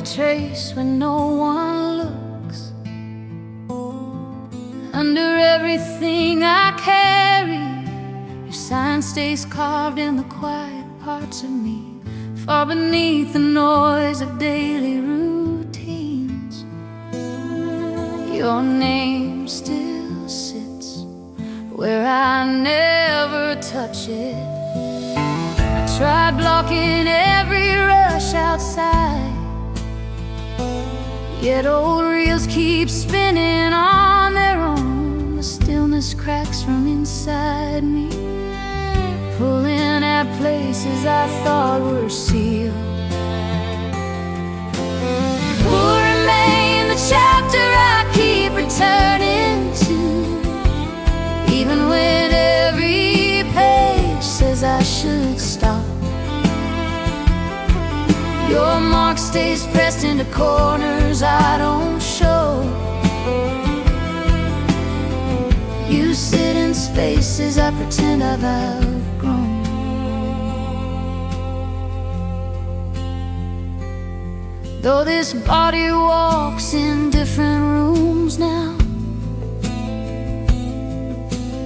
trace when no one looks. Under everything I carry, your sign stays carved in the quiet parts of me, far beneath the noise of daily routines. Your name still sits where I never touch it. I tried blocking every rush outside, yet old reels keep spinning on their own. The stillness cracks from inside me, pulling at places I thought were sealed. Will remain the chapter I keep returning to, even when every page says I should stop. Your mark stays pressed into corners I don't show. You sit in spaces I pretend I've outgrown. Though this body walks in different rooms now,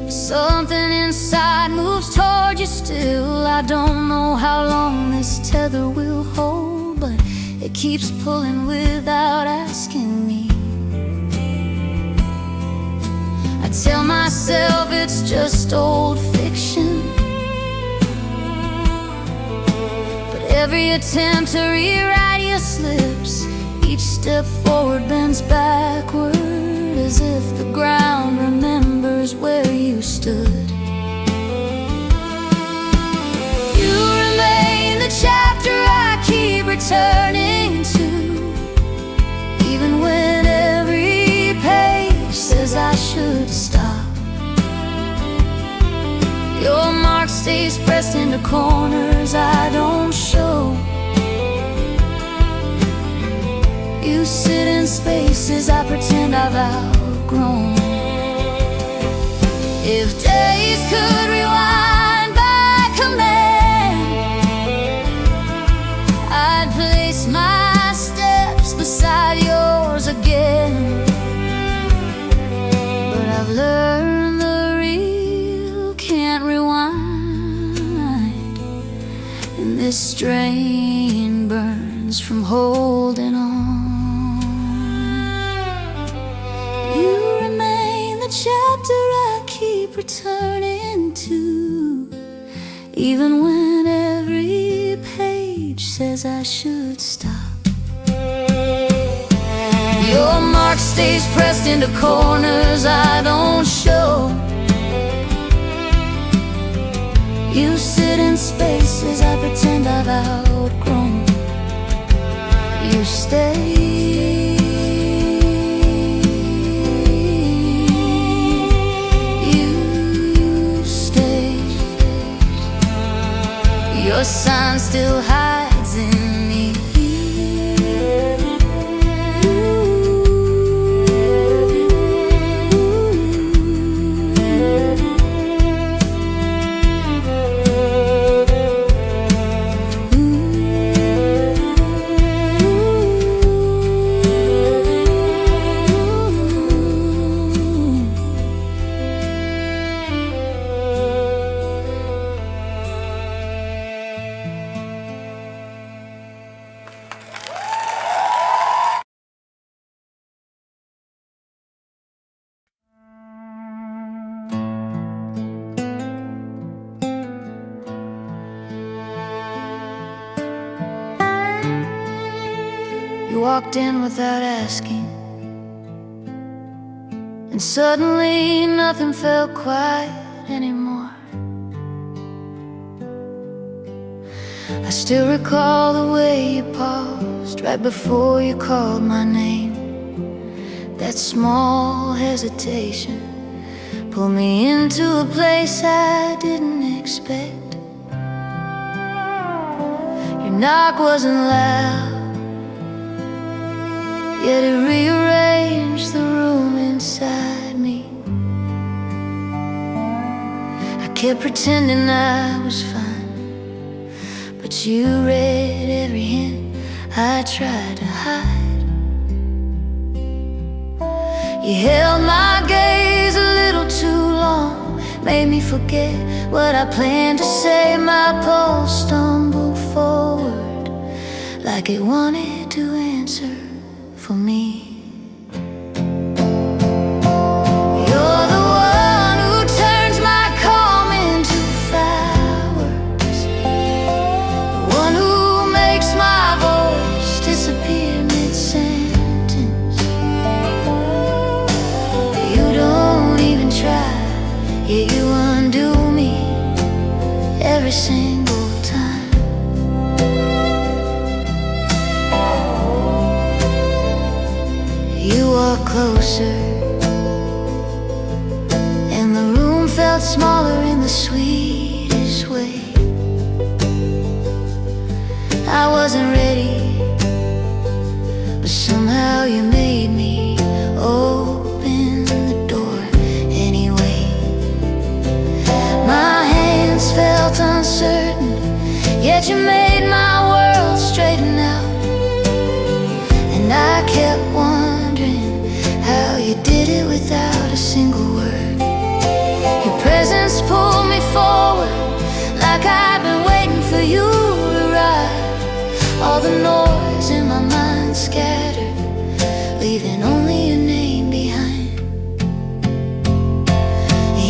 something inside moves toward you still. I don't know how long this tether will hold, but it keeps pulling without asking me. I tell myself it's just old fiction, but every attempt to rewrite your slips, each step forward bends backward, as if the ground remembers where you stood. You remain the chapter I keep returning to, even when every page says I should stop. Your mark stays pressed into corners I don't show. You sit in spaces I pretend I've outgrown. If days could rewind by command, I'd place my steps beside yours again. But I've learned the real can't rewind, and this strain burns from holding on. You remain the chapter I keep returning to, even when every page says I should stop. Your mark stays pressed into corners I don't show. You sit in spaces I pretend I've outgrown. You stay. Your sign still hides in me. You walked in without asking, and suddenly nothing felt quiet anymore. I still recall the way you paused right before you called my name. That small hesitation pulled me into a place I didn't expect. Your knock wasn't loud, yet it rearranged the room inside me. I kept pretending I was fine, but you read every hint I tried to hide. You held my gaze a little too long, made me forget what I planned to say. My pulse stumbled forward like it wanted to answer for me. Yeah, you undo me every single time. You walk closer, and the room felt smaller in the sweetest way. I wasn't ready, but somehow you made me open the door anyway. My hands felt uncertain, yet you made my world straighten out. And I kept wondering how you did it without a single word. Your presence pulled me forward like I'd been waiting for you to arrive. All the noise in my mind scattered, leaving only your name behind.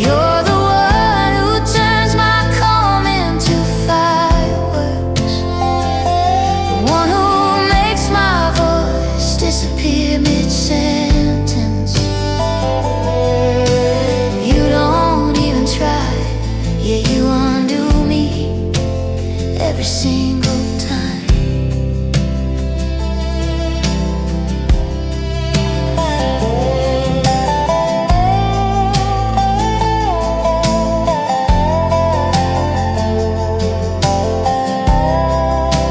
You're the one who turns my calm into fireworks, the one who makes my voice disappear mid-sentence. You don't even try, yeah, you undo me every single time.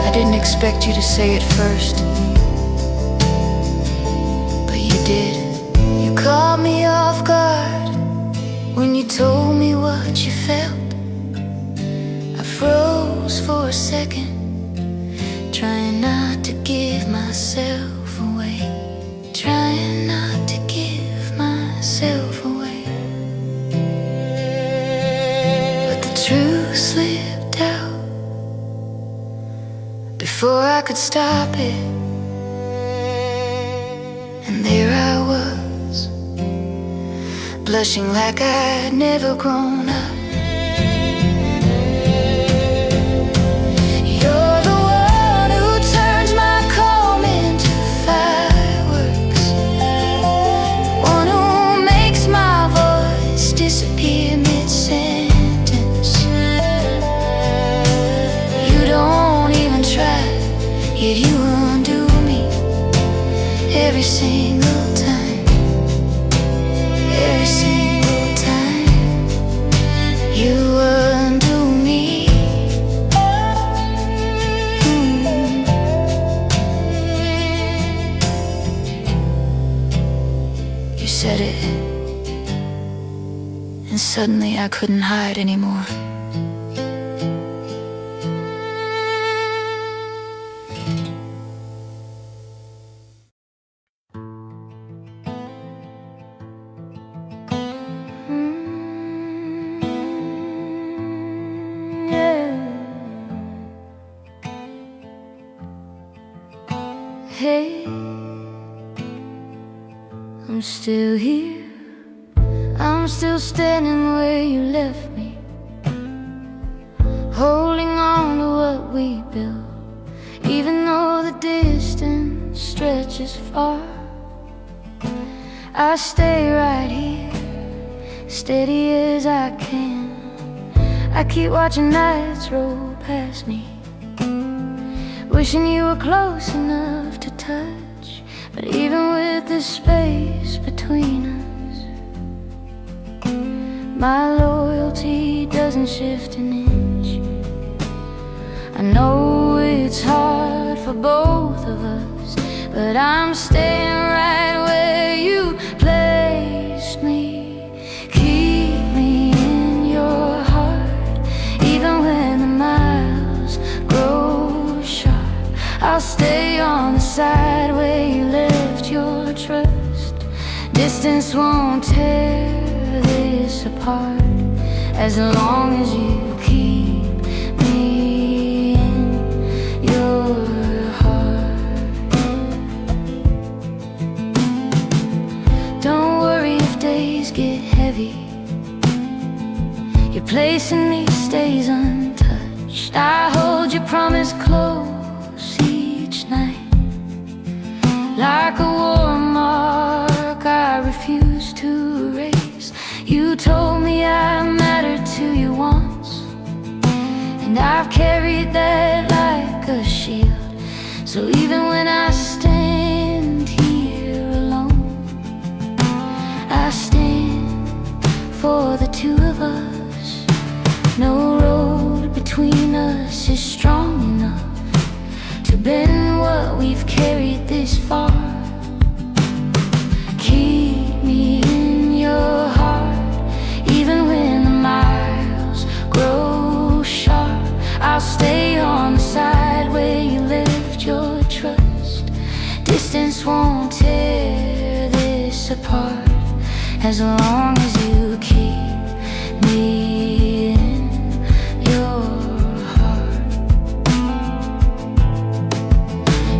I didn't expect you to say it first, but you did. You caught me off guard when you told me what you felt. I froze for a second, trying not to give myself away, trying not to give myself away. But the truth slipped out before I could stop it, and there I was, blushing like I'd never grown up. You're the one who turns my calm into fireworks, the one who makes my voice disappear mid-sentence. You don't even try, yet you undo me every single time. Every single time you undo me. You said it, and suddenly I couldn't hide anymore. Hey, I'm still here. I'm still standing where you left me, holding on to what we built, even though the distance stretches far. I stay right here, steady as I can. I keep watching nights roll past me, wishing you were close enough to touch. But even with the space between us, my loyalty doesn't shift an inch. I know it's hard for both of us, but I'm staying right where you placed me. Keep me in your heart, even when the miles grow sharp. I'll stay on trust. Distance won't tear this apart as long as you keep me in your heart. Don't worry if days get heavy, your place in me stays untouched. I hold your promise close each night, like a war mark I refuse to erase. You told me I mattered to you once, and I've carried that like a shield. So even when I stand here alone, I stand for the two of us. No road between us is strong enough to bend what we've carried this far. Keep me in your heart, even when the miles grow sharp. I'll stay on the side where you left your trust. Distance won't tear this apart as long as you keep me in your heart.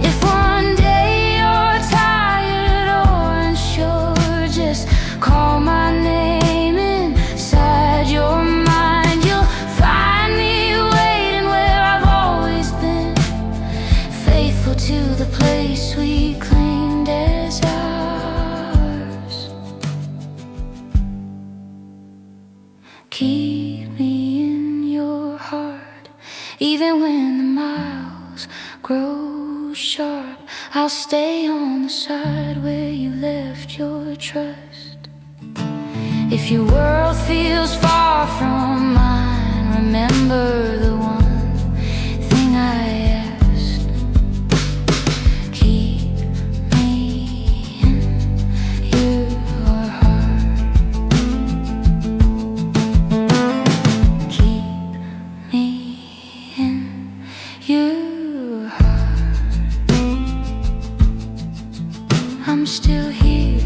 If one day you're tired or unsure, just call my name inside your mind. You'll find me waiting where I've always been, faithful to the place we claimed as ours. Keep me in your heart, even when the miles grow sharp. I'll stay on the side where you left your trust. If your world feels far from mine, remember the one thing I asked. Keep me in your heart. Keep me in your heart. I'm still here.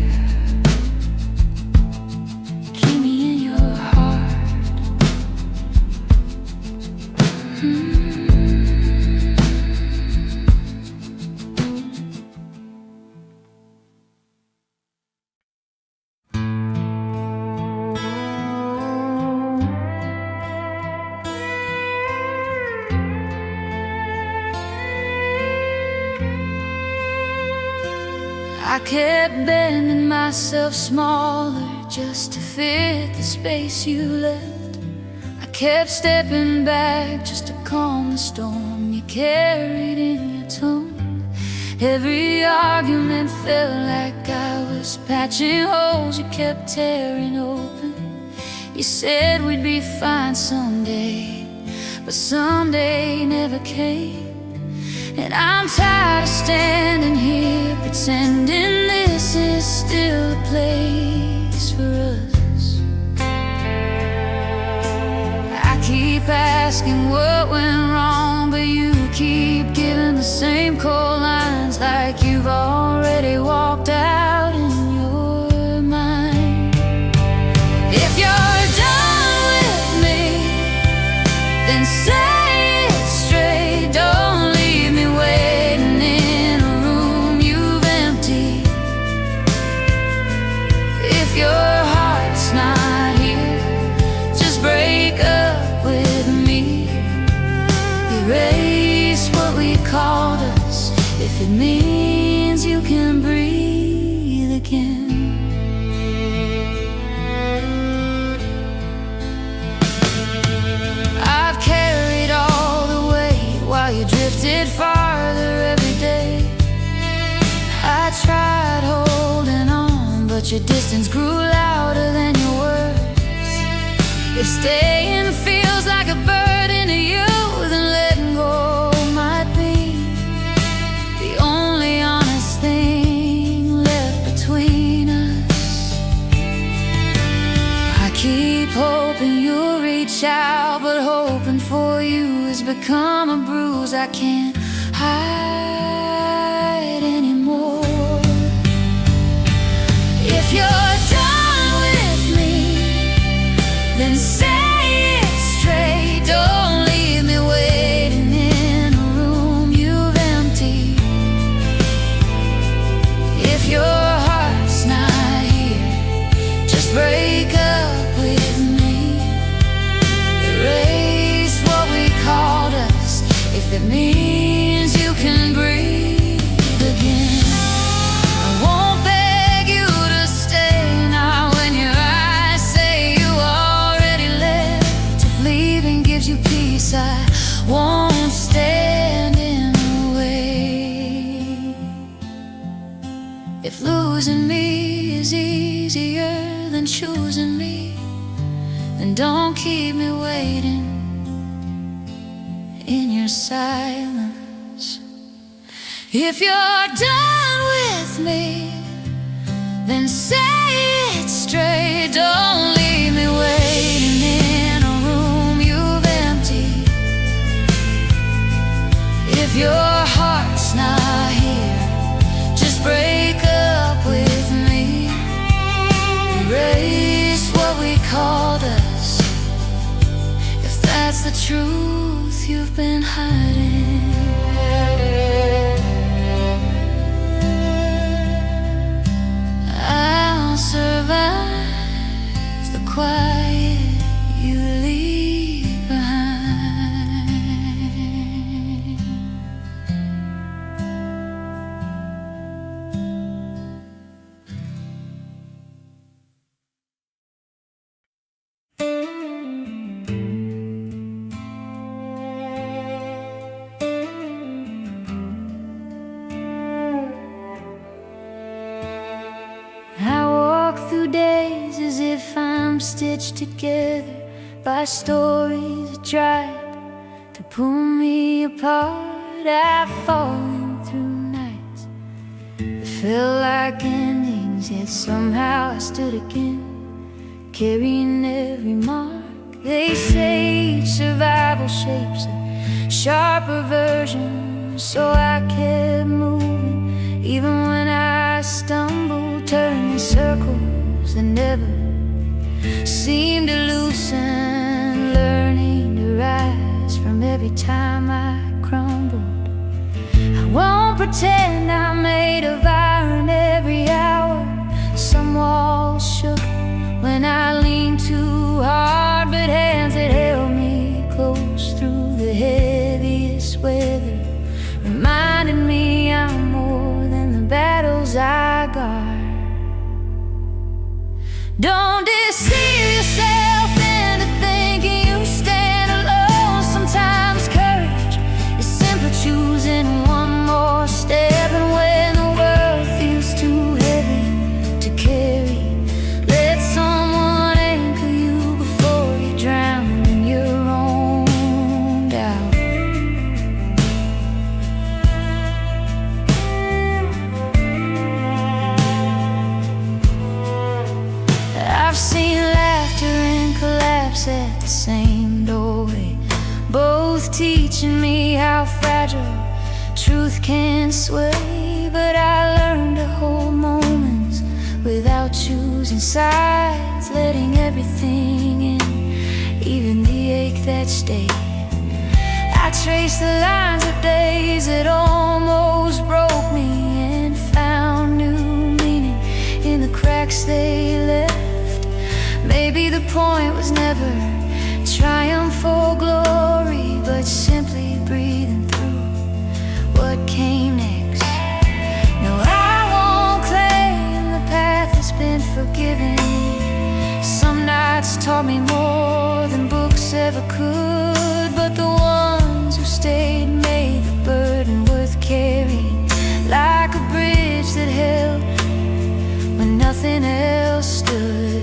Keep me in your heart. I kept bending myself smaller just to fit the space you left. I kept stepping back just to calm the storm you carried in your tone. Every argument felt like I was patching holes you kept tearing open. You said we'd be fine someday, but someday never came. And I'm tired of standing here pretending this is still a place for us. I keep asking what went wrong, but you keep giving the same cold lines, like you've already walked out in your mind. If you're done with me, then say it straight. Don't leave me waiting in a room you've emptied. If your heart's not here, just break up with me. Erase what we called us, if it means you can breathe again. I've carried all the weight while you drifted farther every day. I tried holding on, but your distance grew louder than your words. If staying feels like a burden to you, then letting go might be the only honest thing left between us. I keep hoping you'll reach out, but hoping for you has become a bruise I can't hide anymore. me is easier than choosing me, then don't keep me waiting in your silence. If you're done with me, then say it straight. Don't leave me waiting in a room you've emptied. If your heart's not here, just break up with me. Erase what we called us, if that's the truth you've been hiding. I'll survive the quiet you leave behind. I walk through days as if I'm stitched together by stories that tried to pull me apart. I've fallen through nights that felt like endings, yet somehow I stood again, carrying every mark. They say each survival shapes a sharper version, so I kept moving even when I stumbled, turning circles that never seemed to loosen, learning to rise from every time I crumbled. I won't pretend I'm made of iron every hour. Some walls shook when I leaned too hard, but hands that held me close through the heaviest weather reminded me I'm more than the battles I guard. Don't deceive yourself into thinking you stand alone. Sometimes courage is simply choosing one more step, and when the world feels too heavy to carry, let someone anchor you before you drown in your own doubt. I've seen laughter and collapse at the same doorway, both teaching me how fragile truth can sway. But I learned to hold moments without choosing sides, letting everything in, even the ache that stayed. I traced the lines of days that almost broke me, and found new meaning in the cracks they left. Maybe the point was never triumph or glory, but simply breathing through what came next. No, I won't claim the path has been forgiven. Some nights taught me more than books ever could, but the ones who stayed made the burden worth carrying, like a bridge that held when nothing else stood.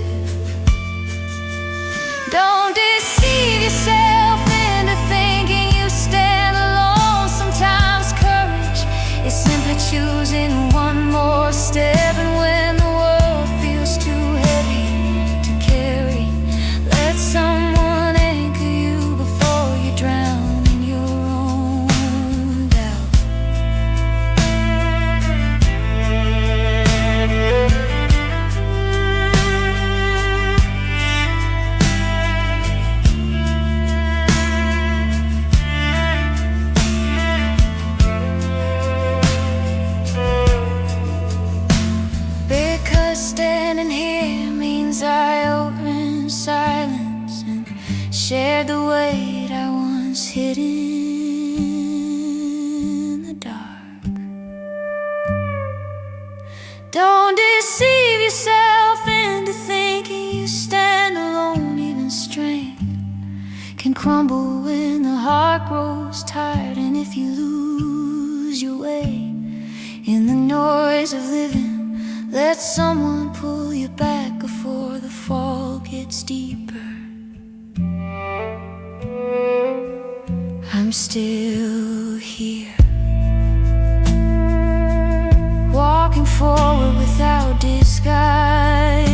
Don't deceive yourself into thinking you stand alone. Sometimes courage is simply choosing one more step, and when the world feels too heavy to carry, let someone anchor you before you drown in your own doubt. Standing here means I opened silence and shared the weight I once hid in the dark. Don't deceive yourself into thinking you stand alone. Even strength can crumble when the heart grows tired, and if you lose your way in the noise of living, Let someone pull you back before the fall gets deeper. I'm still here, walking forward without disguises.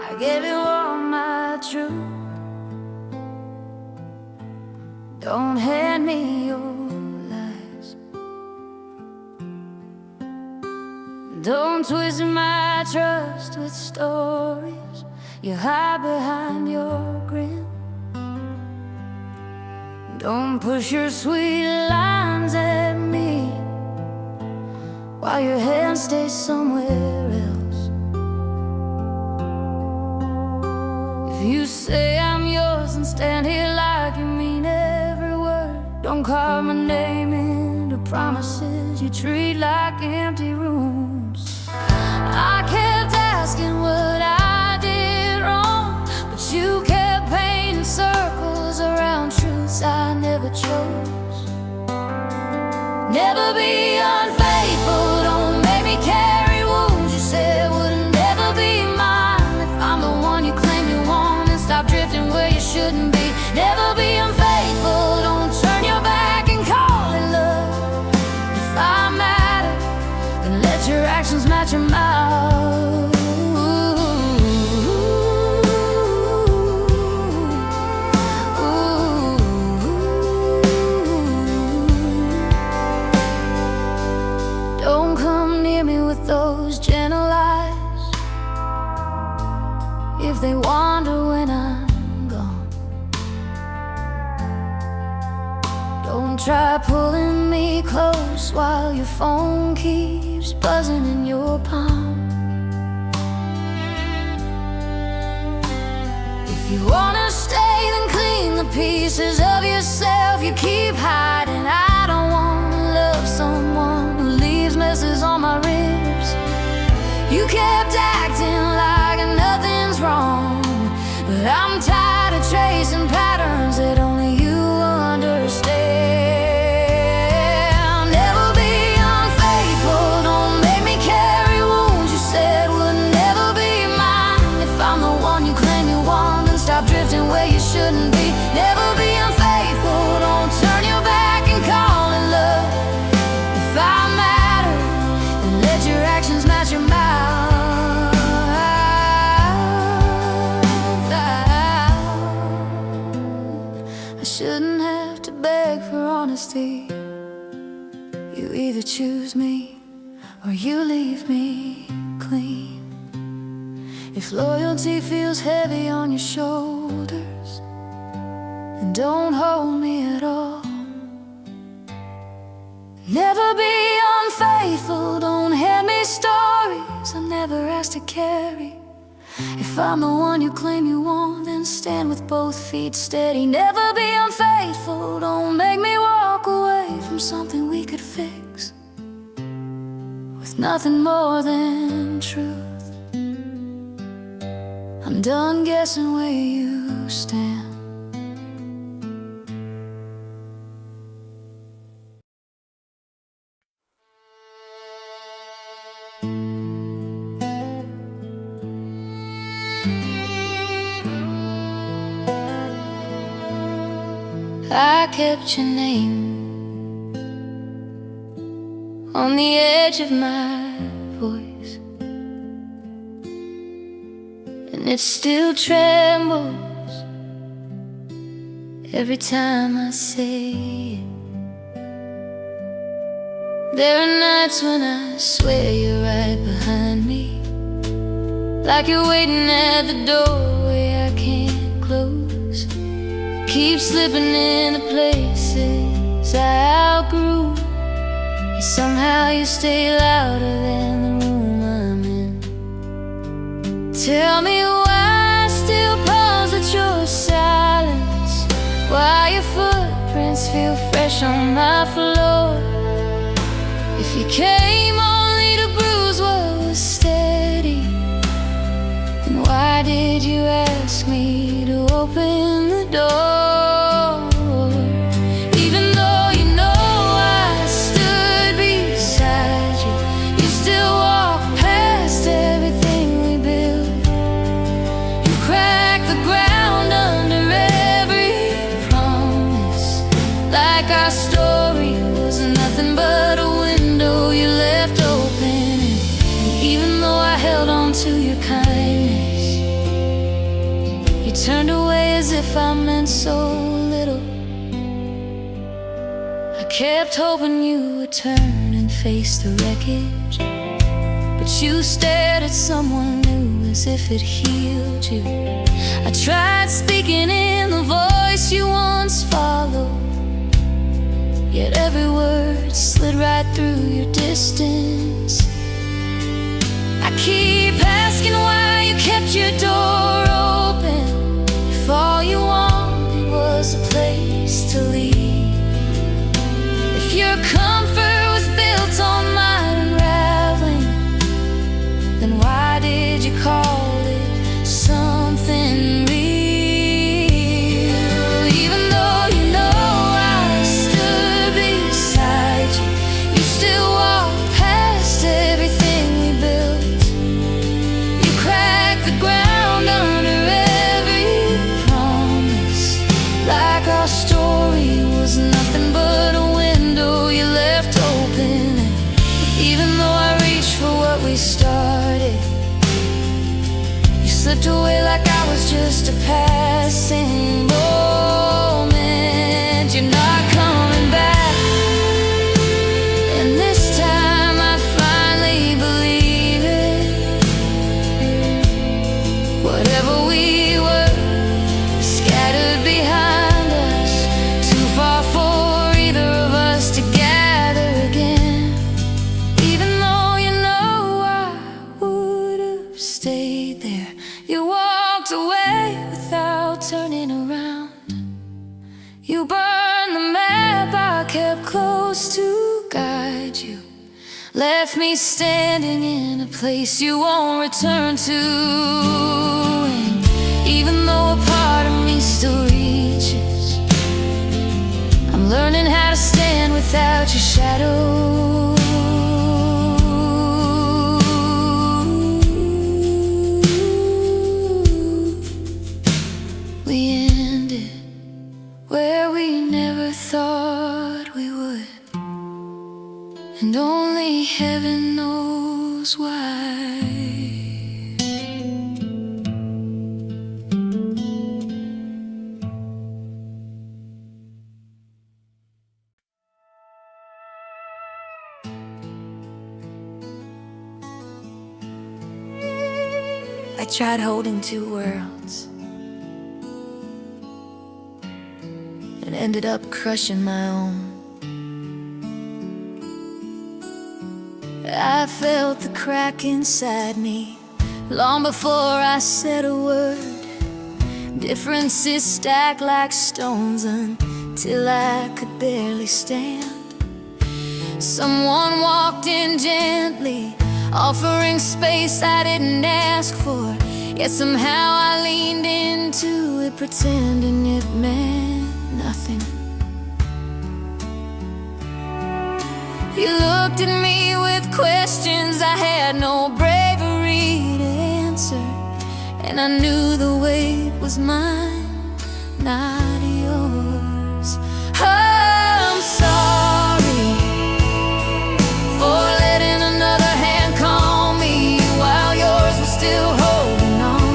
I gave you all my truth. Don't hand me your lies. Don't twist my trust with stories you hide behind your grin. Don't push your sweet lines at me while your hand stays somewhere else. If you say I'm yours and stand here like you mean every word, don't carve my name into promises you treat like empty rooms. I kept asking what I did wrong, but you kept painting circles around truths I never chose. Never be unfaithful, don't make me carry wounds you said would never be mine. If I'm the one you claim you want, then stop drifting where you shouldn't be. Never be unfaithful, don't turn your back and call it love. If I matter, then let your actions match your mouth. Don't come near me with those gentle eyes if they wander when I'm gone. Don't try pulling me close while your phone keeps buzzing in your palm. If you wanna stay, then clean the pieces of yourself you keep hiding. I don't wanna love someone who leaves messes on my ribs. You kept acting like nothing's wrong, but I'm tired of chasing patterns that only you understand. Never be unfaithful, don't make me carry wounds you said would never be mine. If I'm the one you claim you want, then stop drifting where you shouldn't be. Never be unfaithful, don't turn your back and call it love. If I matter, then let your actions match your mouth. I shouldn't have to beg for honesty. You either choose me or you leave me clean. If loyalty feels heavy on your shoulders, then don't hold me at all. Never be unfaithful, don't hand me stories I never asked to carry. If I'm the one you claim you want, then stand with both feet steady. Never be unfaithful, don't make me walk away from something we could fix with nothing more than truth. I'm done guessing where you stand. I kept your name on the edge of my voice, and it still trembles every time I say it. There are nights when I swear you're right behind me, like you're waiting at the doorway I can't close. Keep slipping into places I outgrew, yet somehow you stay louder than the room I'm in. Tell me why I still pause at your silence, why your footprints feel fresh on my floor. If you came only to bruise what was steady, then why did you ask me to open the door? Even though you know I stood beside you, you still walk past everything we built. You cracked the ground under every promise, like our story was nothing but a window you left open. And even though I held on to your kindness, you turned away as if I meant so little. I kept hoping you would turn and face the wreckage, but you stared at someone new as if it healed you. I tried speaking in the voice you once followed, yet every word slid right through your distance. I keep asking why you kept your door open, if all you wanted was a place to leave. If your comfort was built on mine unraveling, then why did you call it something real? Even though you know I stood beside you, you still walk past everything we built. You cracked the ground under every promise, like our story was nothing but a window you left open. And even though I reached for what we started, you slipped away like I was just a passing moment. You're not coming back, and this time I finally believe it. Whatever we were, scattered behind us, too far for either of us to gather again. Even though you know I would have stayed there, you walked away without turning around. You burned the map I kept close to guide you, left me standing in a place you won't return to. And even though a part of me still reaches, I'm learning how to stand without your shadow. We ended where we never thought we would, and only heaven knows why. I tried holding two worlds and ended up crushing my own. I felt the crack inside me long before I said a word. Differences stacked like stones until I could barely stand. Someone walked in gently, offering space I didn't ask for, yet somehow I leaned into it, pretending it meant nothing. You looked at me with questions I had no bravery to answer, and I knew the weight was mine, not yours. I'm sorry for letting another hand calm me while yours was still holding on.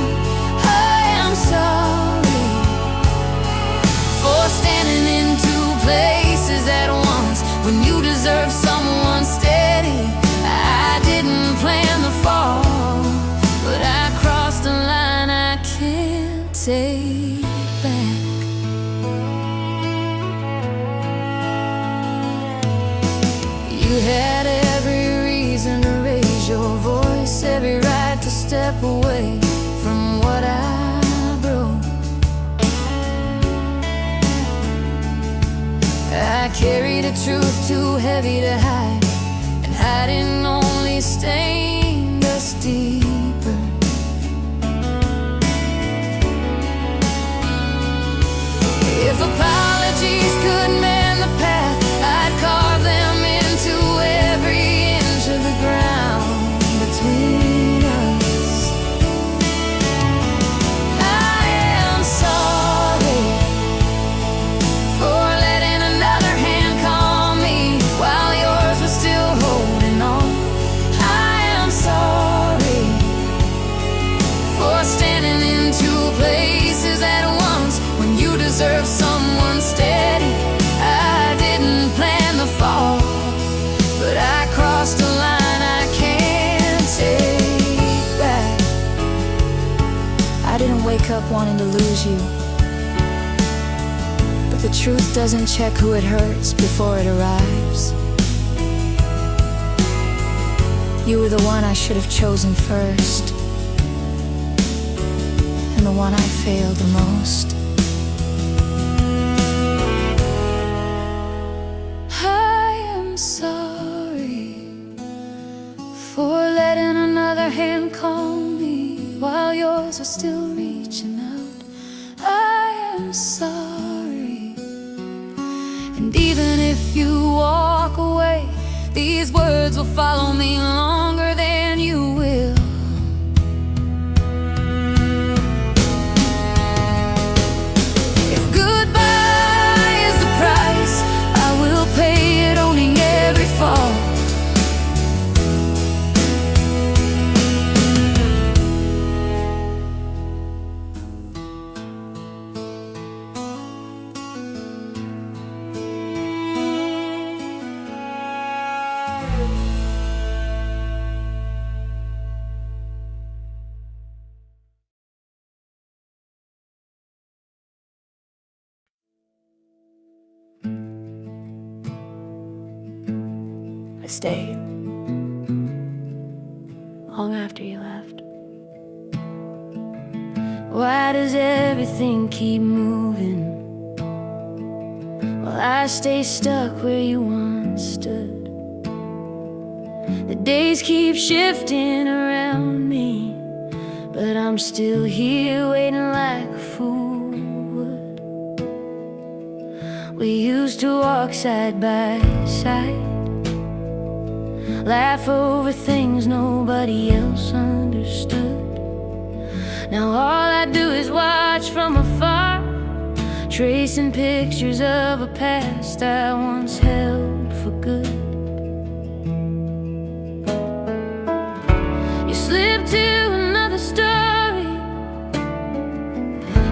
I am sorry for standing in two places at once when you deserve someone take back. You had every reason to raise your voice, every right to step away from what I broke. I carried a truth too heavy to hide, and hiding only stained us deeper. If apologies could mend the path, I'd carve them into every inch of the ground between us. I am sorry for letting another hand calm me while yours was still holding on. I am sorry for standing in two places at once when you deserve someone steady. I didn't plan the fall, but I crossed a line I can't take back. I didn't wake up wanting to lose you, but the truth doesn't check who it hurts before it arrives. You were the one I should have chosen first, and the one I failed the most. I am sorry for letting another hand calm me while yours was still reaching out. I am sorry, and even if you walk away, these words will follow me longer than you will. If goodbye is the price, I will pay it, owning every fault. I stayed long after you left. Why does everything keep moving while I stay stuck where you once stood? The days keep shifting around me, but I'm still here waiting like a fool would. We used to walk side by side, laugh over things nobody else understood. Now all I do is watch from afar, tracing pictures of a past I once held for good. You slipped to another story,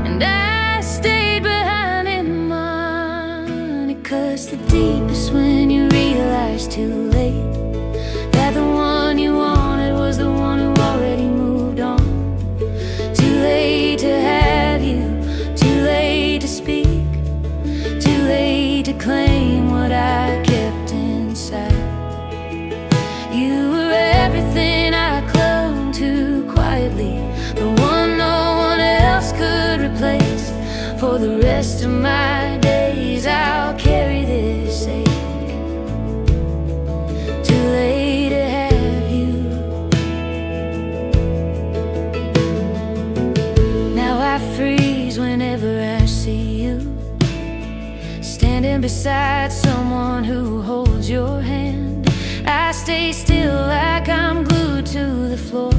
and I stayed behind in mine. It cuts the deepest when you realize too late that the one you wanted was the one who already moved on. Too late to have you, too late to speak, too late to claim what I kept inside. You were everything I clung to quietly, the one no one else could replace. For the rest of my days I'll carry this ache. Too late to have you. Now I freeze whenever I see you, standing beside someone who holds your hand. I stay still like I'm glued to the floor,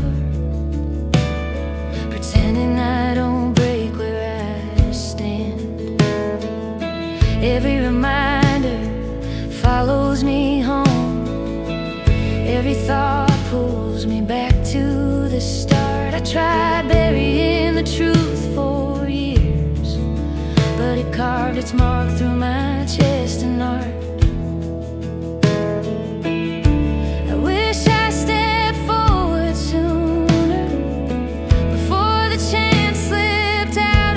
pretending I don't break where I stand. Every reminder follows me home, every thought pulls me back to the start. I tried burying the truth for years, but it carved its mark through my chest and art. I wish I stepped forward sooner, before the chance slipped out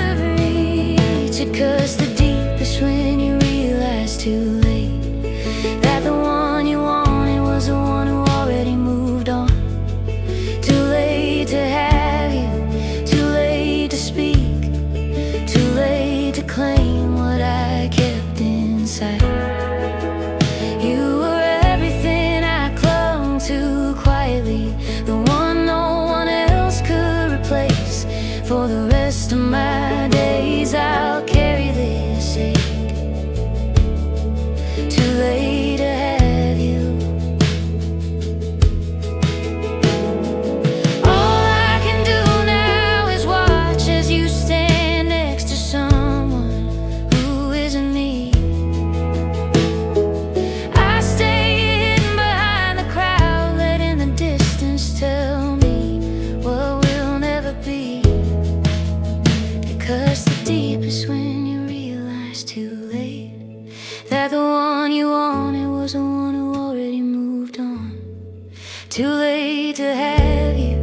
Too late to have you,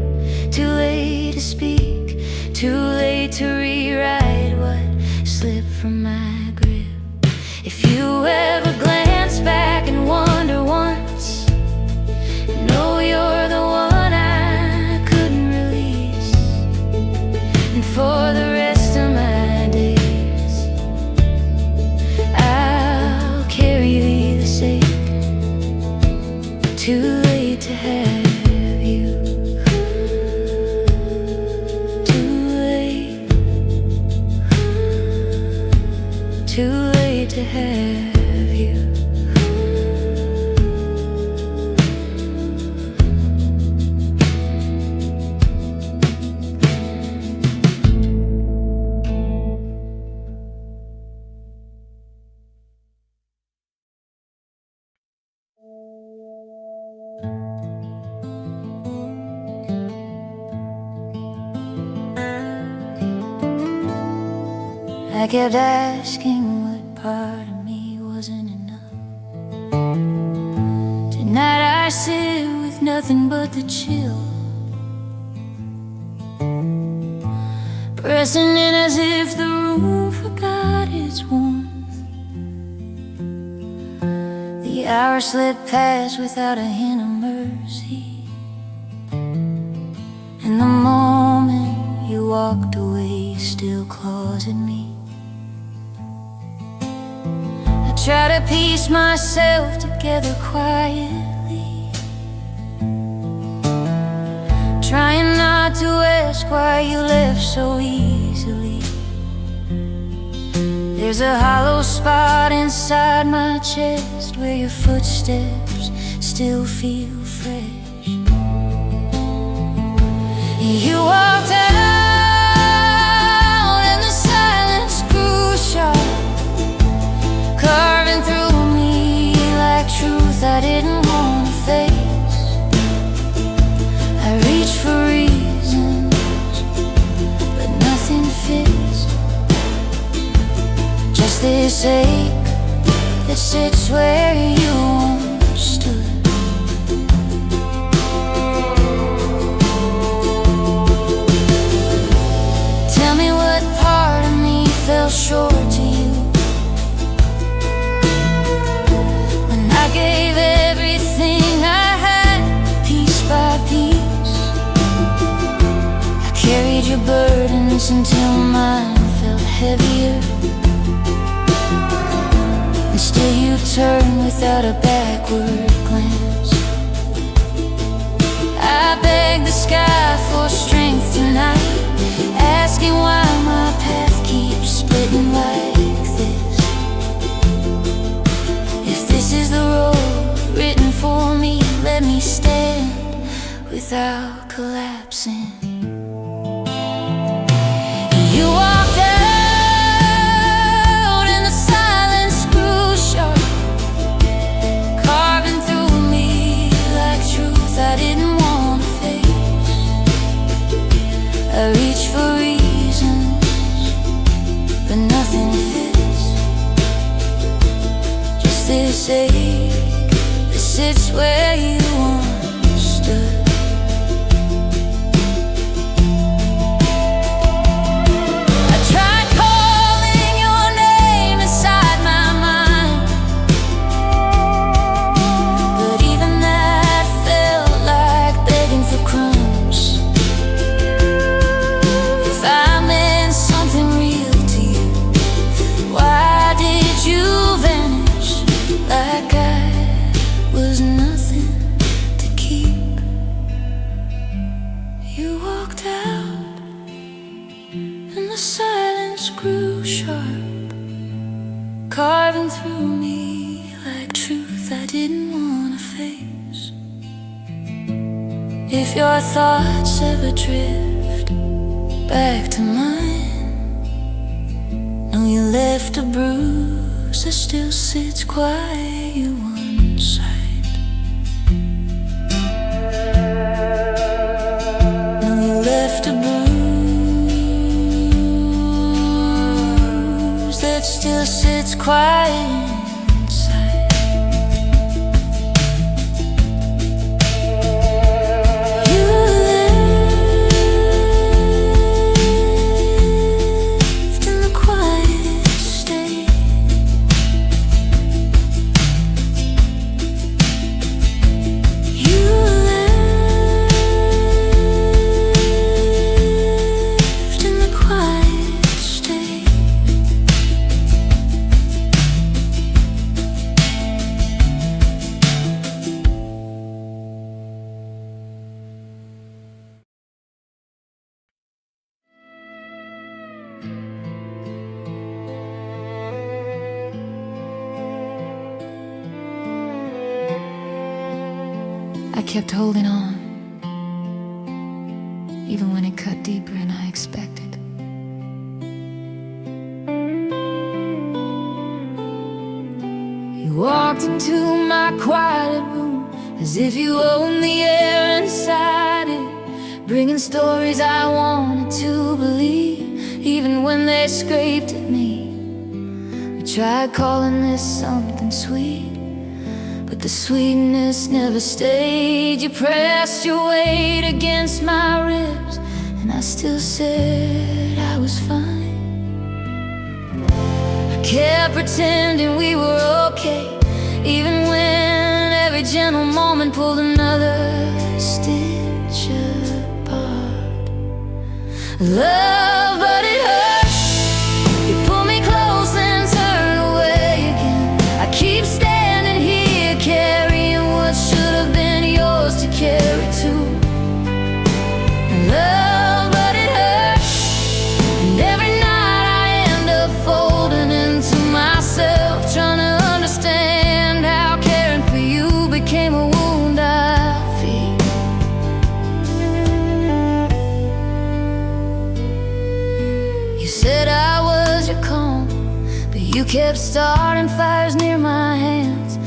too late to speak, too late to rewrite what slipped from my grip. If you ever glance back and wonder once, know you're the one I couldn't release. And for the rest of my days, I'll carry thee the sake. Too late to have you, too late to have you. I kept asking what part of me wasn't enough. Tonight I sit with nothing but the chill, pressing in as if the room forgot its warmth. The hours slipped past without a hint of mercy, and the moment you walked away still claws at me. Try to piece myself together quietly, trying not to ask why you left so easily. There's a hollow spot inside my chest where your footsteps still feel fresh. You walked out and the silence grew sharp, carving through me like truth I didn't want to face. I reach for reasons, but nothing fits. Just this ache that sits where you once stood. Tell me what part of me fell short to you. I gave everything I had, piece by piece. I carried your burdens until mine felt heavier, and still you turned without a backward glance. I beg the sky for strength tonight, asking why my path keeps splitting like this. This is the road written for me, let me stand without collapsing. You walked out and the silence grew sharp, carving through me like truth I didn't want to face. I reach for reasons, but nothing fits. Just this ache that sits where you once stood. I tried calling your name inside my mind, but even that felt like begging for crumbs. If I meant something real to you, why did you vanish like I was nothing to keep? You walked out and the silence grew sharp, carving through me like truth I didn't want to face. If your thoughts ever drift back to mine, know you left a bruise that still sits quiet one side. Know you left a bruise that still sits quiet inside. kept holding on, even when it cut deeper than I expected. You walked into my quiet room as if you owned the air inside it, bringing stories I wanted to believe, even when they scraped at me. We tried calling this something sweet, but the sweetness never stayed. You pressed your weight against my ribs, and I still said I was fine. I kept pretending we were okay, even when every gentle moment pulled another stitch apart. Love, but it hurts. You pull me close and turn away again. I keep standing here carrying what should have been yours to carry too. And love, but it hurts. And every night I end up folding into myself, trying to understand how caring for you became a wound I feel. You said I was your calm, but you kept starting fires near my hands.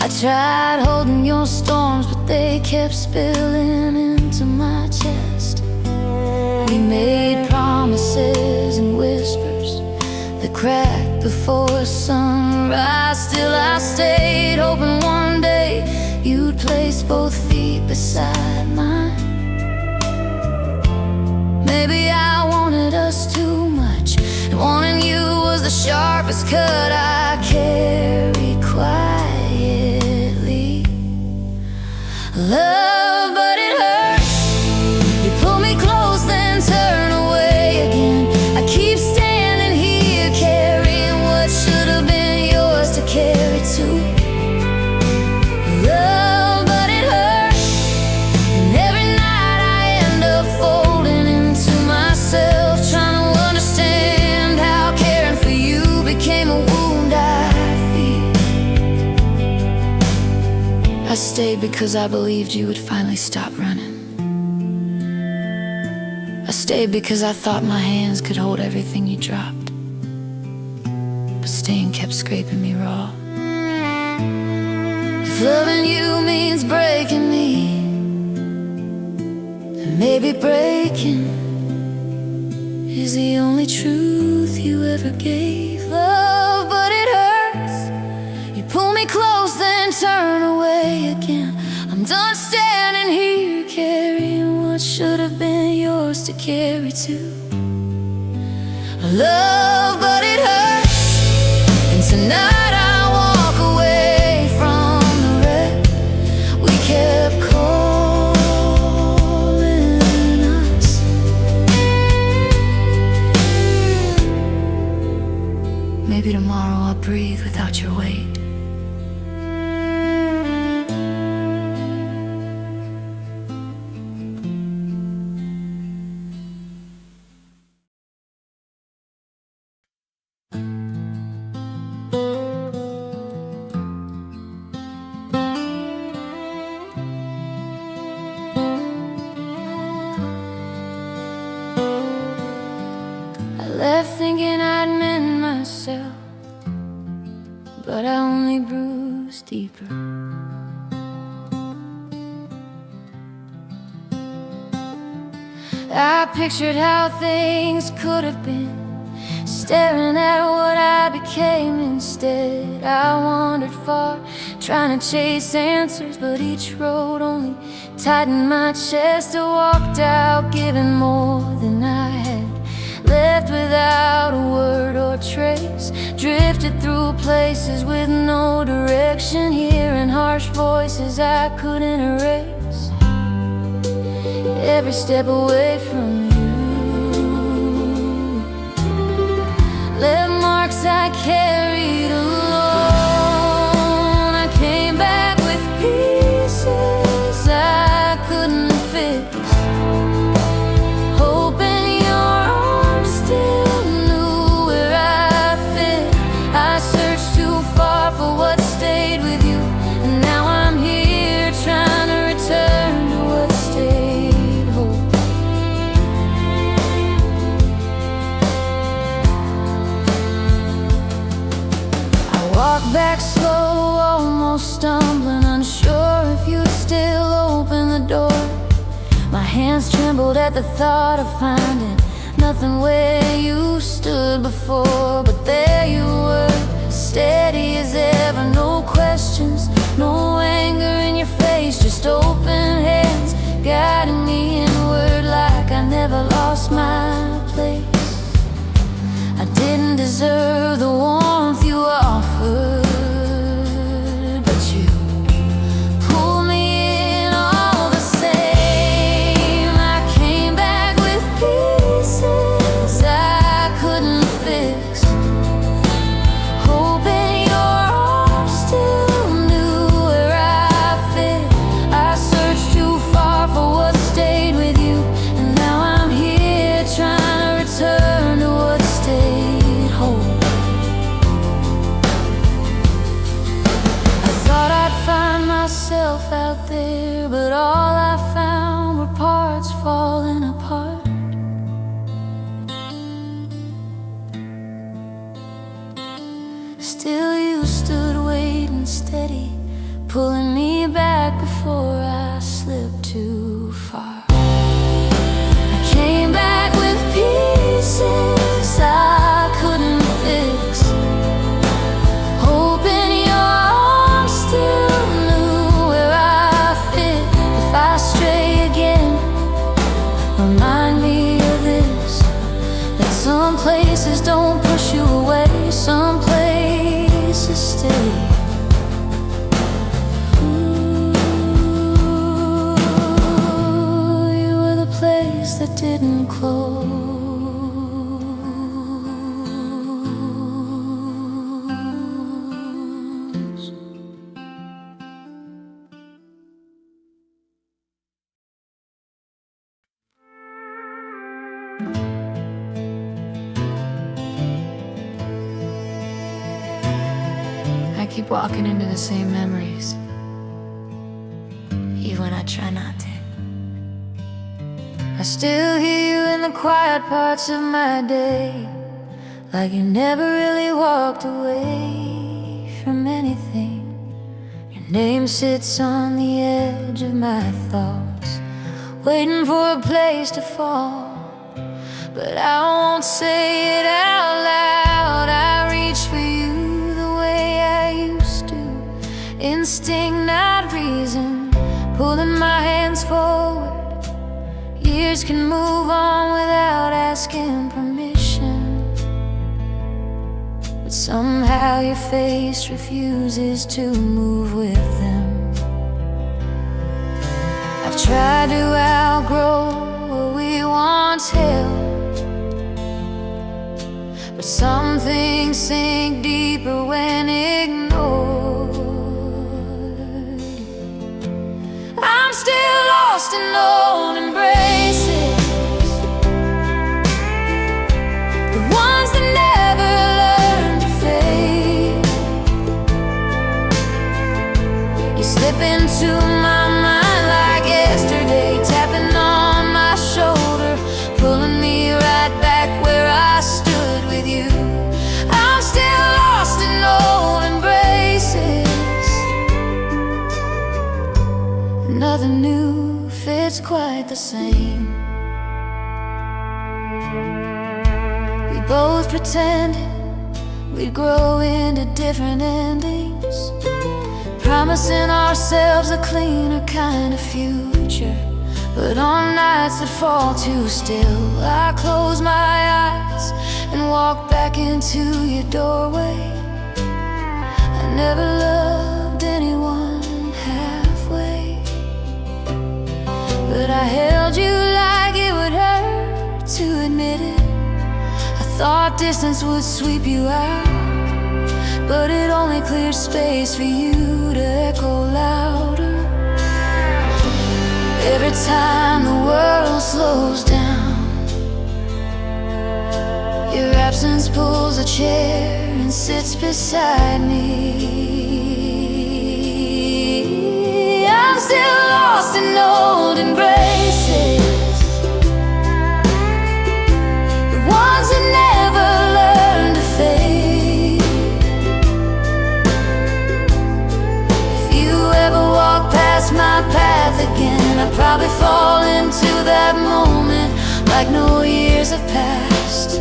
I tried holding your storms, but they kept spilling into my chest. We made promises and whispers that cracked before sunrise. Still I stayed, hoping one day you'd place both feet beside mine. Maybe I wanted us too much, and wanting you was the sharpest cut I carried quietly. Love, but it hurts. You pull me close, then turn away again. I keep standing here carrying what should have been yours to carry too. Love, but it hurts. And every night I end up folding into myself, trying to understand how caring for you became a wound I feel. I stayed because I believed you would finally stop running. I stayed because I thought my hands could hold everything you dropped. But staying kept scraping me raw. If loving you means breaking me, then maybe breaking is the only truth you ever gave. Love, but it hurts. You pull me close, then turn away again. I'm done standing here carrying what should have been yours to carry too. Love, but it hurts. And tonight I walk away from the wreck. We kept calling us. Maybe tomorrow I'll breathe without your weight. I left thinking I'd mend myself, but I only bruised deeper. I pictured how things could have been, staring at what I became instead. I wandered far, trying to chase answers, but each road only tightened my chest. I walked out, giving more than I had, left without a word or trace. Drifted through places with no direction, hearing harsh voices I couldn't erase. Every step away from you left marks I carried alone. I came back with pieces I couldn't fix, hoping your arms still knew where I fit. I searched too far for what stayed with you, and now I'm here trying to return back slow, almost stumbling, unsure if you'd still open the door. My hands trembled at the thought of finding nothing where you stood before. But there you were, steady as ever, no questions, no anger in your face, just open hands guiding me inward like I never lost my place. I didn't deserve the warmth you offered, but you pulled me in all the same. I came back with pieces I couldn't fix, hoping your arms still knew where I fit. I searched too far for what stayed with you, and now I'm here trying to return to what stayed whole. I thought I'd find myself out there, but all I found were parts falling apart. Still you stood waiting steady, pulling me back before I slipped too far. I came back with pieces I couldn't fix, hoping your arms still knew where I fit. If I stray again, remind me of this, that some places don't push you away, some places stay. You were the place that didn't close. I keep walking into the same memories, even when I try not to. I still hear you in the quiet parts of my day, like you never really walked away from anything. Your name sits on the edge of my thoughts, waiting for a place to fall. But I won't say it out loud. I reach for you the way I used to, instinct, not reason, pulling my hands forward. Years can move on without asking permission, but somehow your face refuses to move with them. I've tried to outgrow what we once held, but some things sink deeper when ignored. I'm still lost in old embraces, the ones that never learned to fade. You slip into my mind like yesterday, tapping on my shoulder, pulling me right back where I stood with you. I'm still lost in old embraces. Nothing new fits quite the same. We both pretended we'd grow into different endings, promising ourselves a cleaner kind of future. But on nights that fall too still, I close my eyes and walk back into your doorway. I never loved anyone halfway, but I held you like it would hurt to admit it. I thought distance would sweep you out, but it only cleared space for you to echo louder. Every time the world slows down, your absence pulls a chair and sits beside me. I'm still lost in old embraces, the ones that never learned to fade. fall into that moment like no years have passed.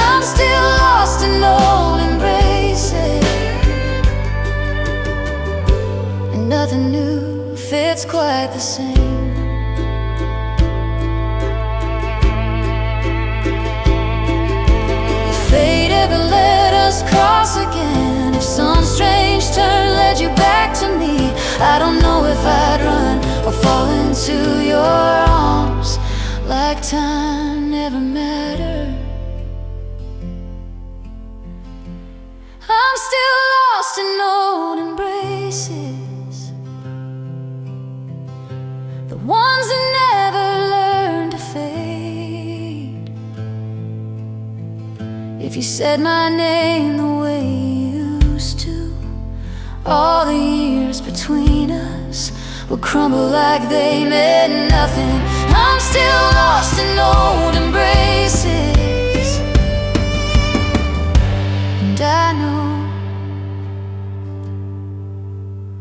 I'm still lost in old embraces, and nothing new fits quite the same. If fate ever let us cross again, if some strange turn led you back to me, I don't know if I'd run or fall into your arms like time never mattered. I'm still lost in old embraces, the ones that never learned to fade. If you said my name the way you used to, all the years between us would crumble like they meant nothing. I'm still lost in old embraces, and I know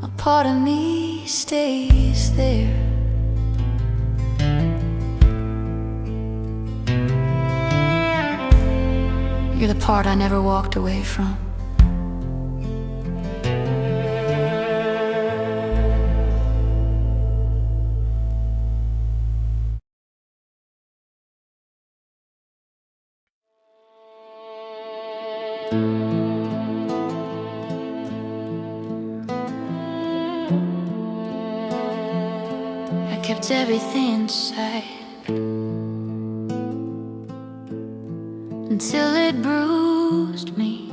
a part of me stays there. You're the part I never walked away from. I kept everything inside until it bruised me.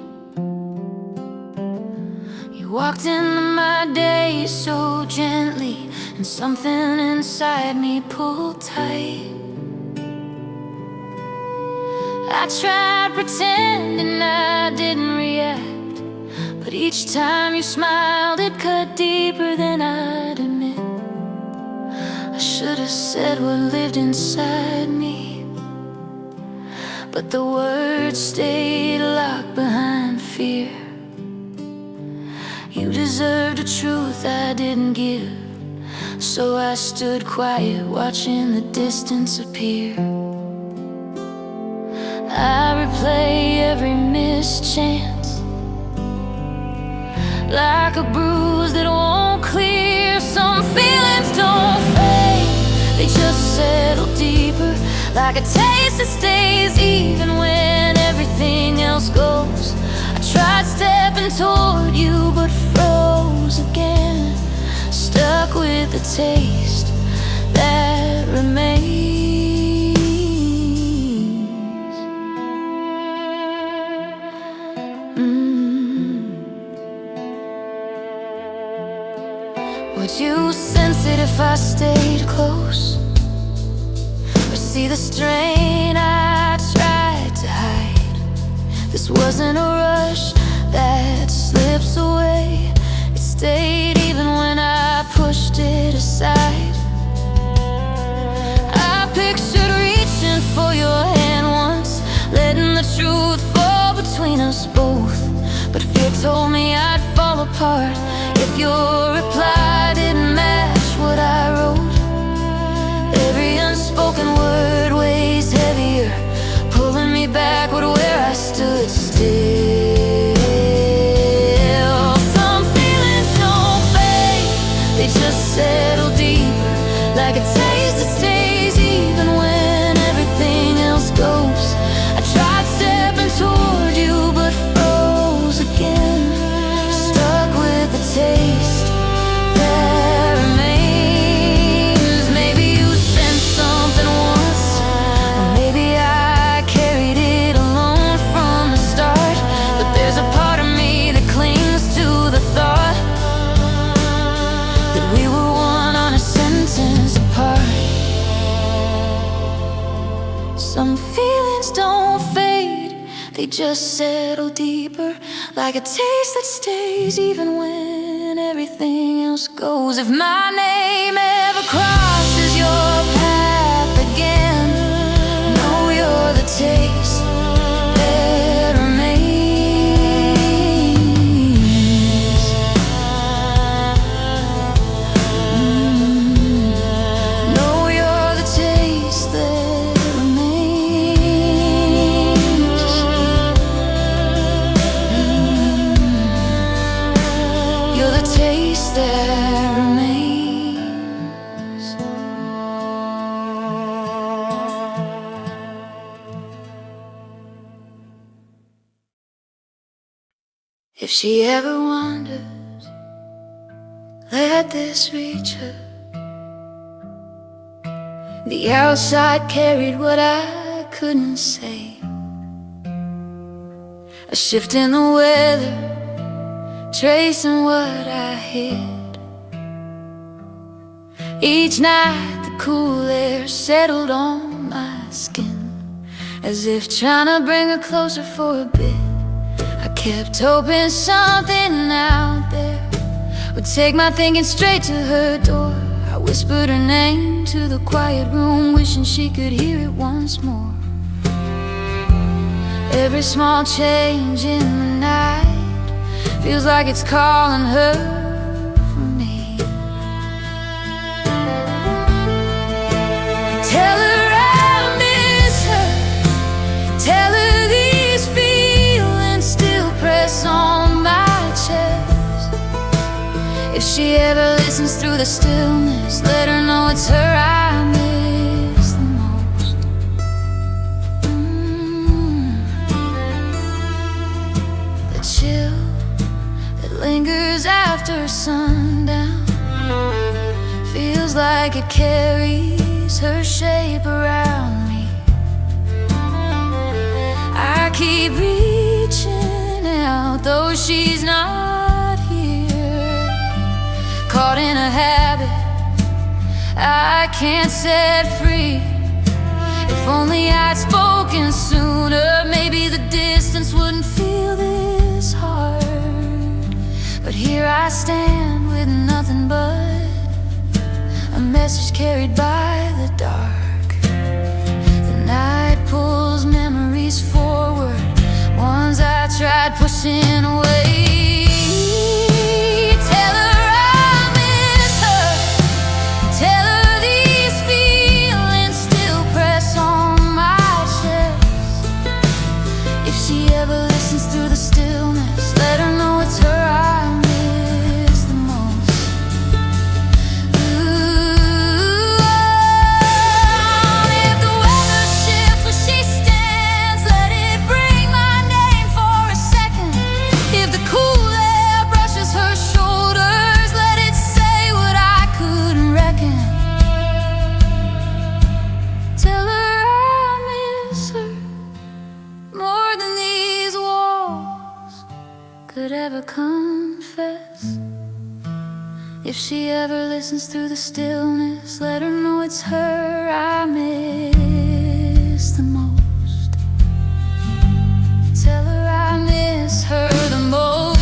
You walked into my day so gently, and something inside me pulled tight. I tried pretending I didn't react, but each time you smiled it cut deeper than I'd admit. I should have said what lived inside me, but the words stayed locked behind fear. You deserved a truth I didn't give, so I stood quiet watching the distance appear. I replay every missed chance like a bruise that won't clear. Some feelings don't fade, they just settle deeper, like a taste that stays even when everything else goes. I tried stepping toward you but froze again, stuck with the taste that remains. Would you sense it if I stayed close, or see the strain I tried to hide? This wasn't a rush that slips away, it stayed even when I pushed it aside. I pictured reaching for your hand once, letting the truth fall between us both, but fear told me I'd fall apart if your reply didn't match what I wrote. Every unspoken word weighs heavier, pulling me backward where I stood still. Some feelings don't fade, they just settle deeper, like a taste that stays even when everything else goes. I tried stepping toward you but froze again, stuck with the taste that remains. Maybe you sensed something once, or maybe I carried it alone from the start, but there's a part of me that clings to the thought that we were one on a sentence apart. Some feelings don't fade, they just settle deeper, like a taste that stays even when everything else goes. If my name ever crosses your path again, know you're the taste that remains. If she ever wonders, let this reach her. The outside carried what I couldn't say. A shift in the weather, tracing what I hid. Each night the cool air settled on my skin, as if trying to bring her closer for a bit. I kept hoping something out there would take my thinking straight to her door. I whispered her name to the quiet room, wishing she could hear it once more. Every small change in the night feels like it's calling her for me. Tell her I miss her. Tell her these feelings still press on my chest. If she ever listens through the stillness, let her know it's her I miss the most. The chill that lingers after sundown feels like it carries her shape around me. I keep reaching out, though she's not here. Caught in a habit I can't set free. If only I'd spoken sooner, maybe the distance wouldn't feel this hard. But here I stand with nothing but a message carried by the dark. The night pulls memories forward, ones I tried pushing away. Tell her I miss her. Tell her these feelings still press on my chest. If she ever listens through the stillness, let her know it's her I miss the most. Ooh, if the weather shifts where she stands, let it bring my name for a second. If the cool air brushes her shoulders, let it say what I couldn't reckon. Tell her I miss her more than these walls could ever confess. If she ever listens through the stillness, let her know it's her I miss the most. Tell her I miss her the most.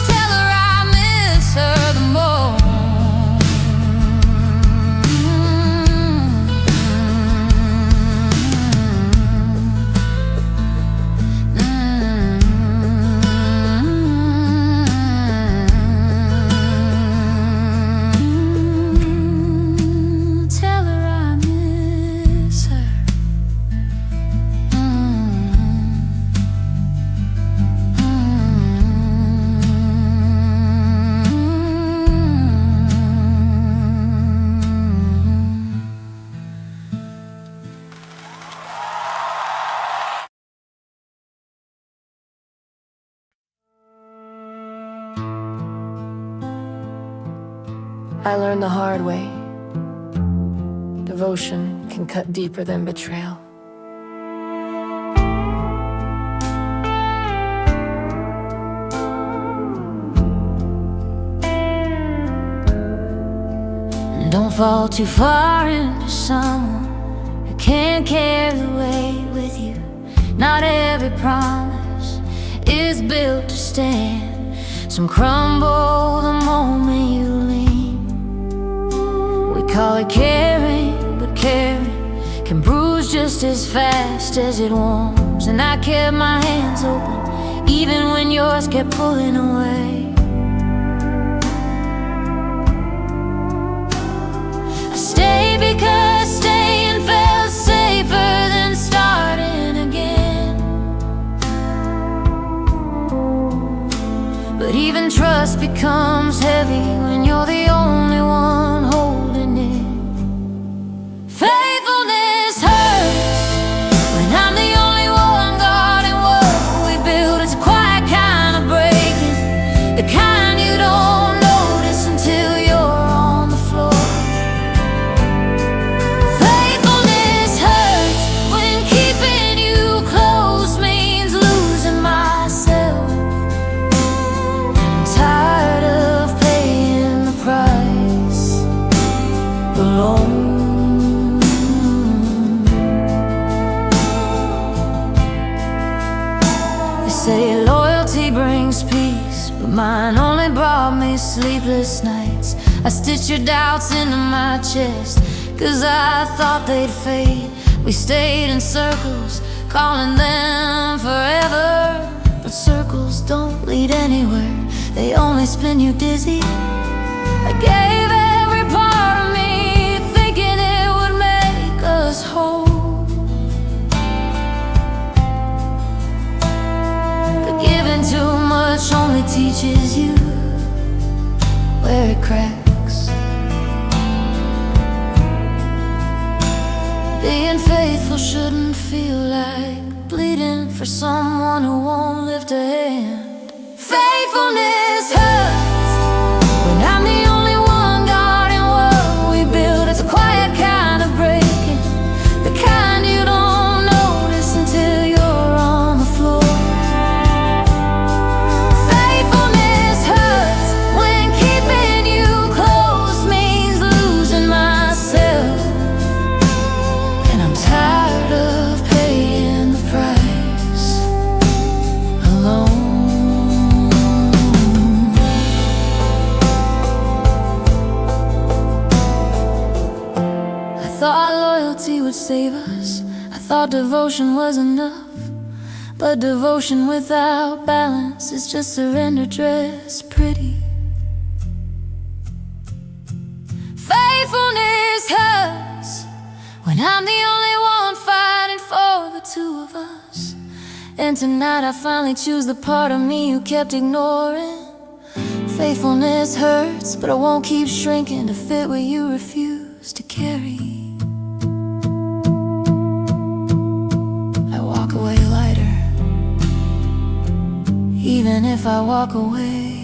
Tell her I miss her the most. Tell her I miss her. I learned the hard way. Devotion can cut deeper than betrayal. Don't fall too far into someone who can't carry the weight with you. Not every promise is built to stand. Some crumble the moment you lean. We call it caring, but caring can bruise just as fast as it warms. And I kept my hands open even when yours kept pulling away. I stayed because staying felt safer than starting again. But even trust becomes heavy when you're the only one holding it. Faithfulness hurts when I'm the only one guarding alone. They say loyalty brings peace, but mine only brought me sleepless nights. I stitched your doubts into my chest, 'cause I thought they'd fade. We stayed in circles, calling them forever. But circles don't lead anywhere, they only spin you dizzy. I gave every part of me, thinking it would make us whole. But giving too much only teaches you where it cracks. Being faithful shouldn't feel like bleeding for someone who won't lift a hand. Faithfulness hurts when I'm the only one guarding what we build. It's a quiet kind of breaking, the kind you don't notice until you're on the floor. Faithfulness hurts when keeping you close means losing myself. And I'm tired of paying the price alone. I thought loyalty would save us, I thought devotion was enough. But devotion without balance is just surrender dressed pretty. Faithfulness hurts when I'm the only one fighting for the two of us. And tonight I finally choose the part of me you kept ignoring. Faithfulness hurts, but I won't keep shrinking to fit what you refuse to carry. I walk away lighter, even if I walk away